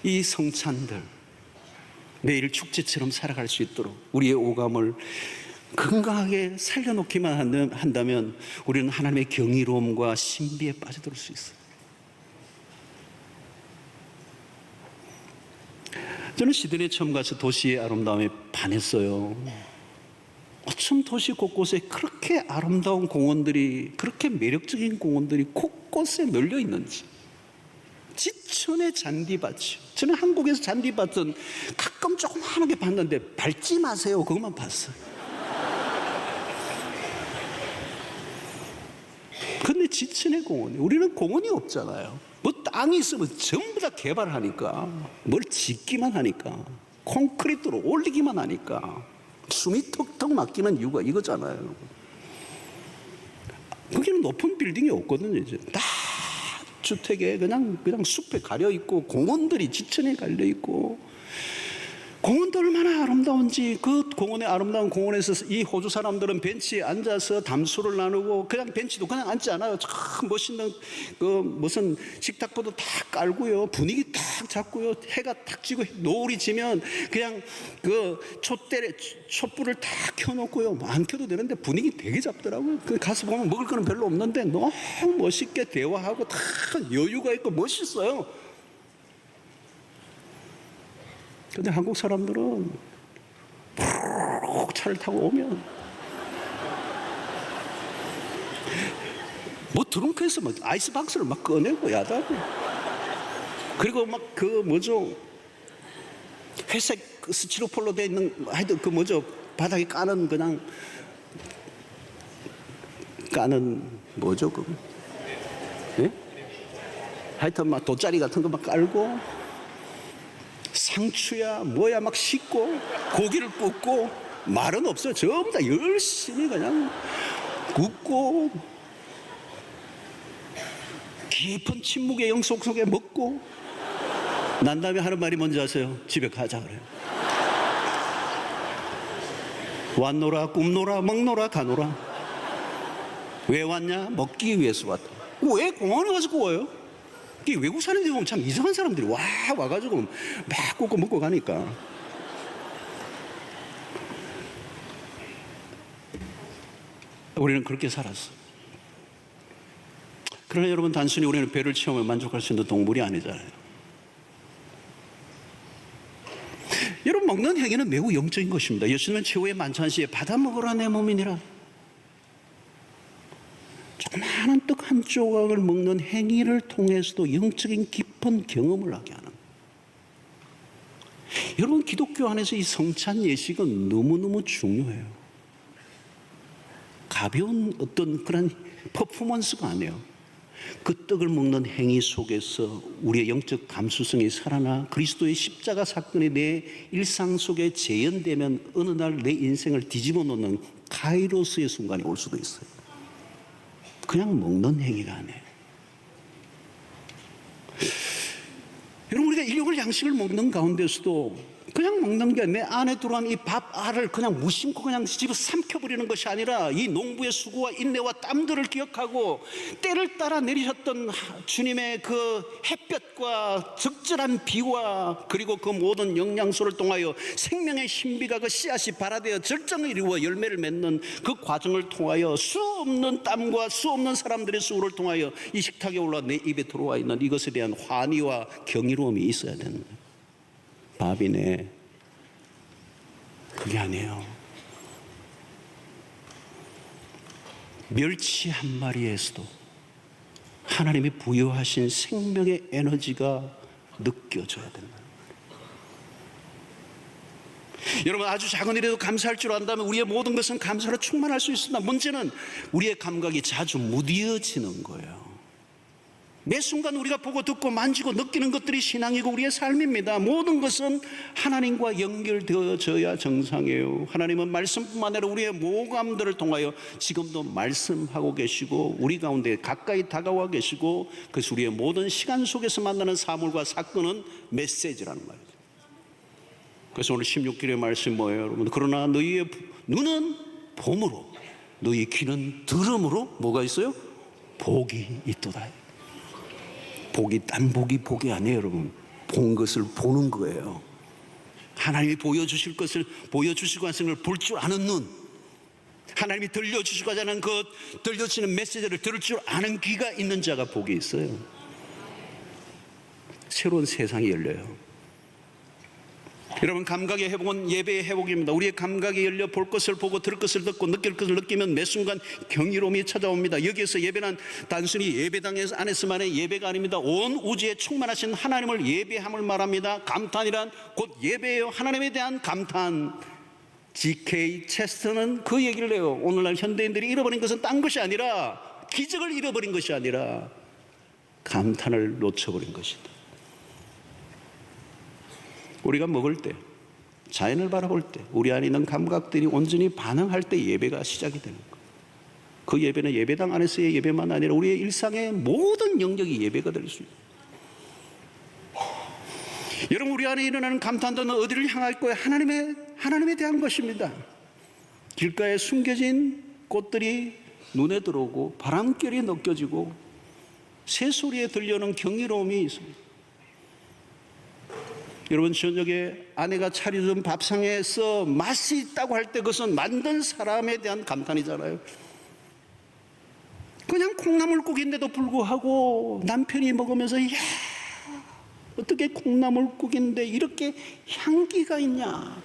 이 성찬들, 매일 축제처럼 살아갈 수 있도록 우리의 오감을 건강하게 살려놓기만 한다면 우리는 하나님의 경이로움과 신비에 빠져들 수 있어요. 저는 시드니에 처음 가서 도시의 아름다움에 반했어요. 어쩜 도시 곳곳에 그렇게 아름다운 공원들이, 그렇게 매력적인 공원들이 곳곳에 널려 있는지. 지천의 잔디밭이요. 저는 한국에서 잔디밭은 가끔 조그마하게 봤는데 밟지 마세요. 그것만 봤어요. 근데 지천의 공원이, 우리는 공원이 없잖아요. 뭐 땅이 있으면 전부 다 개발하니까, 뭘 짓기만 하니까, 콘크리트로 올리기만 하니까 숨이 턱턱 막히는 이유가 이거잖아요. 거기는 높은 빌딩이 없거든요. 이제 다 주택에 그냥 숲에 가려 있고, 공원들이 지천에 갈려 있고, 공원도 얼마나 아름다운지. 그 공원의 아름다운 공원에서 이 호주 사람들은 벤치에 앉아서 담소를 나누고, 그냥 벤치도 그냥 앉지 않아요. 참 멋있는 그 무슨 식탁보도 다 깔고요, 분위기 딱 잡고요, 해가 딱 지고 노을이 지면 그냥 그 촛불을 딱 켜놓고요. 안 켜도 되는데 분위기 되게 잡더라고요. 그 가서 보면 먹을 거는 별로 없는데 너무 멋있게 대화하고 다 여유가 있고 멋있어요. 근데 한국 사람들은 푹 차를 타고 오면 뭐 트렁크에서 막 아이스박스를 막 꺼내고 야다고, 그리고 막 그 뭐죠, 회색 스티로폴로 돼 있는 하여튼 그 뭐죠, 바닥에 까는 그냥 까는 뭐죠 그거, 예? 하여튼 막 돗자리 같은 거 막 깔고 상추야 뭐야 막 씻고 고기를 굽고, 말은 없어요. 전부 다 열심히 그냥 굽고 깊은 침묵의 영속 속에 먹고 난 다음에 하는 말이 뭔지 아세요? 집에 가자 그래요. 왔노라 굽노라 먹노라 가노라. 왜 왔냐? 먹기 위해서 왔다. 왜 공원에 가서 구워요? 이 외국 사람들이 보면 참 이상한 사람들이 와가지고 막 굽고 먹고 가니까. 우리는 그렇게 살았어. 그러나 여러분, 단순히 우리는 배를 채우며 만족할 수 있는 동물이 아니잖아요. 여러분, 먹는 행위는 매우 영적인 것입니다. 예수님은 최후의 만찬시에 받아 먹으라 내 몸이니라. 조그마한 떡 한 조각을 먹는 행위를 통해서도 영적인 깊은 경험을 하게 하는. 여러분, 기독교 안에서 이 성찬 예식은 너무너무 중요해요. 가벼운 어떤 그런 퍼포먼스가 아니에요. 그 떡을 먹는 행위 속에서 우리의 영적 감수성이 살아나 그리스도의 십자가 사건이 내 일상 속에 재현되면 어느 날 내 인생을 뒤집어 놓는 카이로스의 순간이 올 수도 있어요. 그냥 먹는 행위가 아니에요. 여러분, 우리가 일용할 양식을 먹는 가운데서도 그냥 먹는 게 내 안에 들어간 이 밥 알을 그냥 무심코 그냥 집어 삼켜버리는 것이 아니라 이 농부의 수고와 인내와 땀들을 기억하고 때를 따라 내리셨던 주님의 그 햇볕과 적절한 비와 그리고 그 모든 영양소를 통하여 생명의 신비가 그 씨앗이 발화되어 절정을 이루어 열매를 맺는 그 과정을 통하여 수 없는 땀과 수 없는 사람들의 수고를 통하여 이 식탁에 올라 내 입에 들어와 있는 이것에 대한 환희와 경이로움이 있어야 되는 거예요. 밥이네. 그게 아니에요. 멸치 한 마리에서도 하나님이 부여하신 생명의 에너지가 느껴져야 된다. 여러분, 아주 작은 일에도 감사할 줄 안다면 우리의 모든 것은 감사로 충만할 수 있습니다. 문제는 우리의 감각이 자주 무뎌지는 거예요. 매 순간 우리가 보고 듣고 만지고 느끼는 것들이 신앙이고 우리의 삶입니다. 모든 것은 하나님과 연결되어져야 정상이에요. 하나님은 말씀뿐만 아니라 우리의 모감들을 통하여 지금도 말씀하고 계시고 우리 가운데 가까이 다가와 계시고 그래서 우리의 모든 시간 속에서 만나는 사물과 사건은 메시지라는 말이죠. 그래서 오늘 16절의 말씀 뭐예요, 여러분? 그러나 너희의 눈은 봄으로 너희 귀는 들음으로 뭐가 있어요? 복이 있도다. 복이 딴 복이 아니에요, 여러분. 본 것을 보는 거예요. 하나님이 보여주실 것을 보여주시고 하신 걸 볼 줄 아는 눈, 하나님이 들려주시고 하자는 그 들려주시는 메시지를 들을 줄 아는 귀가 있는 자가 복이 있어요. 새로운 세상이 열려요. 여러분, 감각의 회복은 예배의 회복입니다. 우리의 감각이 열려 볼 것을 보고 들을 것을 듣고 느낄 것을 느끼면 매 순간 경이로움이 찾아옵니다. 여기에서 예배는 단순히 예배당 안에서만의 예배가 아닙니다. 온 우주에 충만하신 하나님을 예배함을 말합니다. 감탄이란 곧 예배예요. 하나님에 대한 감탄. G.K. 체스터는 그 얘기를 해요. 오늘날 현대인들이 잃어버린 것은 딴 것이 아니라, 기적을 잃어버린 것이 아니라 감탄을 놓쳐버린 것이다. 우리가 먹을 때, 자연을 바라볼 때, 우리 안에 있는 감각들이 온전히 반응할 때 예배가 시작이 되는 거예요. 그 예배는 예배당 안에서의 예배만 아니라 우리의 일상의 모든 영역이 예배가 될 수 있어요. 여러분, 우리 안에 일어나는 감탄도 어디를 향할 거예요? 하나님에 대한 것입니다. 길가에 숨겨진 꽃들이 눈에 들어오고 바람결이 느껴지고 새소리에 들려오는 경이로움이 있습니다. 여러분, 저녁에 아내가 차려준 밥상에서 맛이 있다고 할 때 그것은 만든 사람에 대한 감탄이잖아요. 그냥 콩나물국인데도 불구하고 남편이 먹으면서 이야, 어떻게 콩나물국인데 이렇게 향기가 있냐.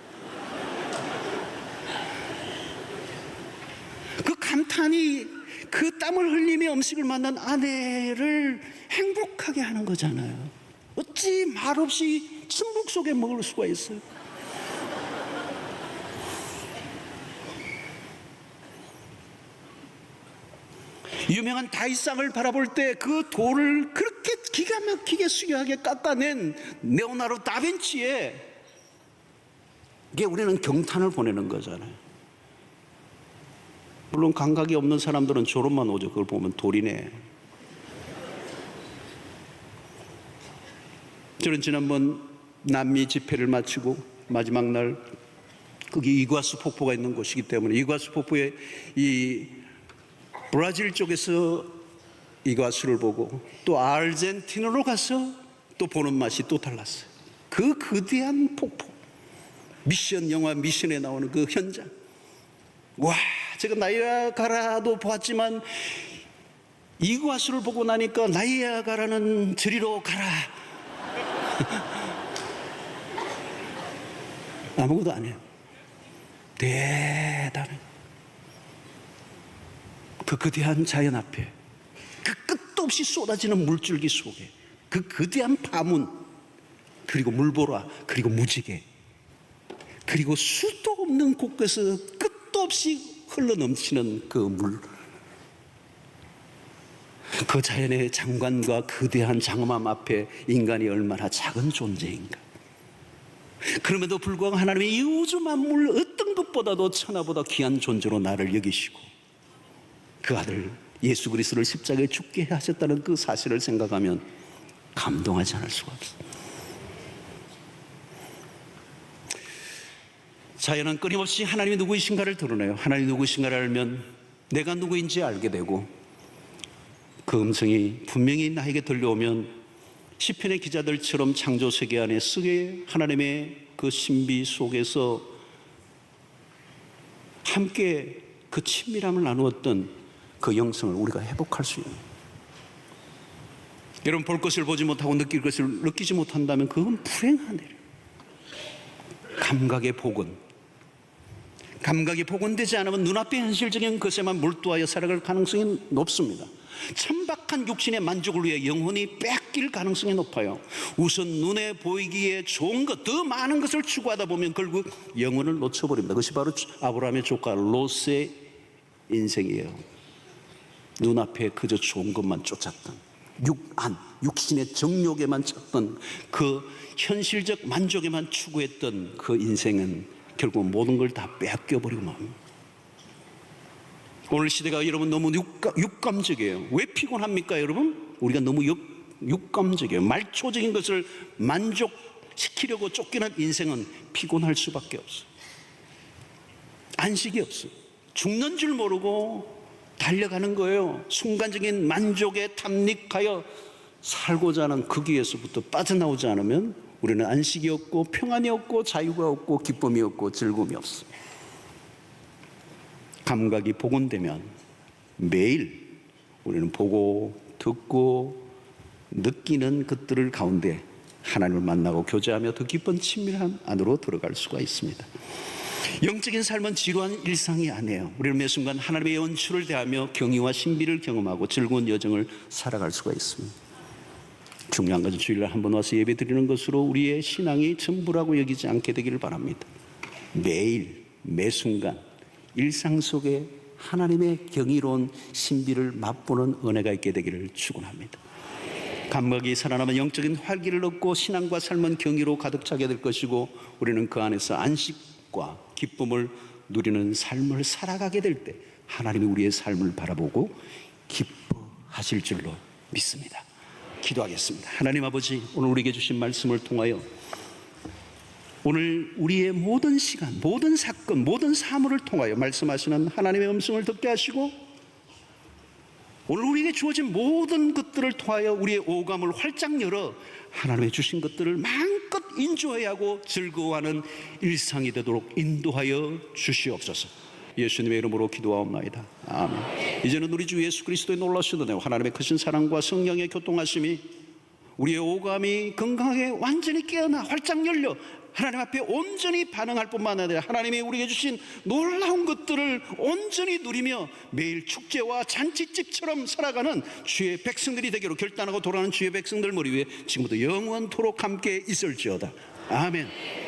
그 감탄이 그 땀을 흘리며 음식을 만난 아내를 행복하게 하는 거잖아요. 어찌 말없이 침묵 속에 먹을 수가 있어요? 유명한 다이상을 바라볼 때 그 돌을 그렇게 기가 막히게 수려하게 깎아낸 레오나르도 다빈치에 이게 우리는 경탄을 보내는 거잖아요. 물론 감각이 없는 사람들은 졸음만 오죠. 그걸 보면 돌이네. 저는 지난번 남미 집회를 마치고 마지막 날 거기 이과수 폭포가 있는 곳이기 때문에 이과수 폭포에 이 브라질 쪽에서 이과수를 보고 또 아르헨티나로 가서 또 보는 맛이 또 달랐어요. 그 거대한 폭포, 미션 영화 미션에 나오는 그 현장. 와, 제가 나이아가라도 보았지만 이과수를 보고 나니까 나이아가라는 저리로 가라. 아무것도 안 해요. 대단해. 그 거대한 자연 앞에, 그 끝도 없이 쏟아지는 물줄기 속에, 그 거대한 파문, 그리고 물보라, 그리고 무지개, 그리고 수도 없는 곳에서 끝도 없이 흘러넘치는 그 물, 그 자연의 장관과 거대한 장엄함 앞에 인간이 얼마나 작은 존재인가. 그럼에도 불구하고 하나님의 이 우주 만물 어떤 것보다도 천하보다 귀한 존재로 나를 여기시고 그 아들 예수 그리스도를 십자가에 죽게 하셨다는 그 사실을 생각하면 감동하지 않을 수가 없어요. 자연은 끊임없이 하나님이 누구이신가를 드러내요. 하나님이 누구이신가를 알면 내가 누구인지 알게 되고, 그 음성이 분명히 나에게 들려오면 시편의 기자들처럼 창조 세계 안에 쓰게 하나님의 그 신비 속에서 함께 그 친밀함을 나누었던 그 영성을 우리가 회복할 수 있는, 여러분, 볼 것을 보지 못하고 느낄 것을 느끼지 못한다면 그건 불행한 일이에요. 감각의 복원되지 않으면 눈앞의 현실적인 것에만 몰두하여 살아갈 가능성이 높습니다. 천박한 육신의 만족을 위해 영혼이 뺏길 가능성이 높아요. 우선 눈에 보이기에 좋은 것, 더 많은 것을 추구하다 보면 결국 영혼을 놓쳐버립니다. 그것이 바로 아브라함의 조카 롯의 인생이에요. 눈앞에 그저 좋은 것만 쫓았던, 육신의 정욕에만 찼던, 그 현실적 만족에만 추구했던 그 인생은 결국 모든 걸 다 뺏겨버리고 맙니다. 오늘 시대가 여러분 너무 육감적이에요. 왜 피곤합니까, 여러분? 우리가 너무 육감적이에요. 말초적인 것을 만족시키려고 쫓기는 인생은 피곤할 수밖에 없어요. 안식이 없어요. 죽는 줄 모르고 달려가는 거예요. 순간적인 만족에 탐닉하여 살고자 하는 거기에서부터 빠져나오지 않으면 우리는 안식이 없고 평안이 없고 자유가 없고 기쁨이 없고 즐거움이 없습니다. 감각이 복원되면 매일 우리는 보고 듣고 느끼는 것들을 가운데 하나님을 만나고 교제하며 더 깊은 친밀함 안으로 들어갈 수가 있습니다. 영적인 삶은 지루한 일상이 아니에요. 우리는 매 순간 하나님의 연출을 대하며 경의와 신비를 경험하고 즐거운 여정을 살아갈 수가 있습니다. 중요한 것은 주일날 한 번 와서 예배 드리는 것으로 우리의 신앙이 전부라고 여기지 않게 되기를 바랍니다. 매일 매 순간 일상 속에 하나님의 경이로운 신비를 맛보는 은혜가 있게 되기를 축원합니다. 감각이 살아나면 영적인 활기를 얻고 신앙과 삶은 경이로 가득 차게 될 것이고, 우리는 그 안에서 안식과 기쁨을 누리는 삶을 살아가게 될 때 하나님이 우리의 삶을 바라보고 기뻐하실 줄로 믿습니다. 기도하겠습니다. 하나님 아버지, 오늘 우리에게 주신 말씀을 통하여 오늘 우리의 모든 시간, 모든 사건, 모든 사물을 통하여 말씀하시는 하나님의 음성을 듣게 하시고, 오늘 우리에게 주어진 모든 것들을 통하여 우리의 오감을 활짝 열어 하나님의 주신 것들을 마음껏 인조해야 하고 즐거워하는 일상이 되도록 인도하여 주시옵소서. 예수님의 이름으로 기도하옵나이다. 아멘. 이제는 우리 주 예수 그리스도의 놀라신 은혜와 하나님의 크신 사랑과 성령의 교통하심이 우리의 오감이 건강하게 완전히 깨어나 활짝 열려 하나님 앞에 온전히 반응할 뿐만 아니라 하나님이 우리에게 주신 놀라운 것들을 온전히 누리며 매일 축제와 잔치집처럼 살아가는 주의 백성들이 되기로 결단하고 돌아가는 주의 백성들 머리 위에 지금부터 영원토록 함께 있을지어다. 아멘.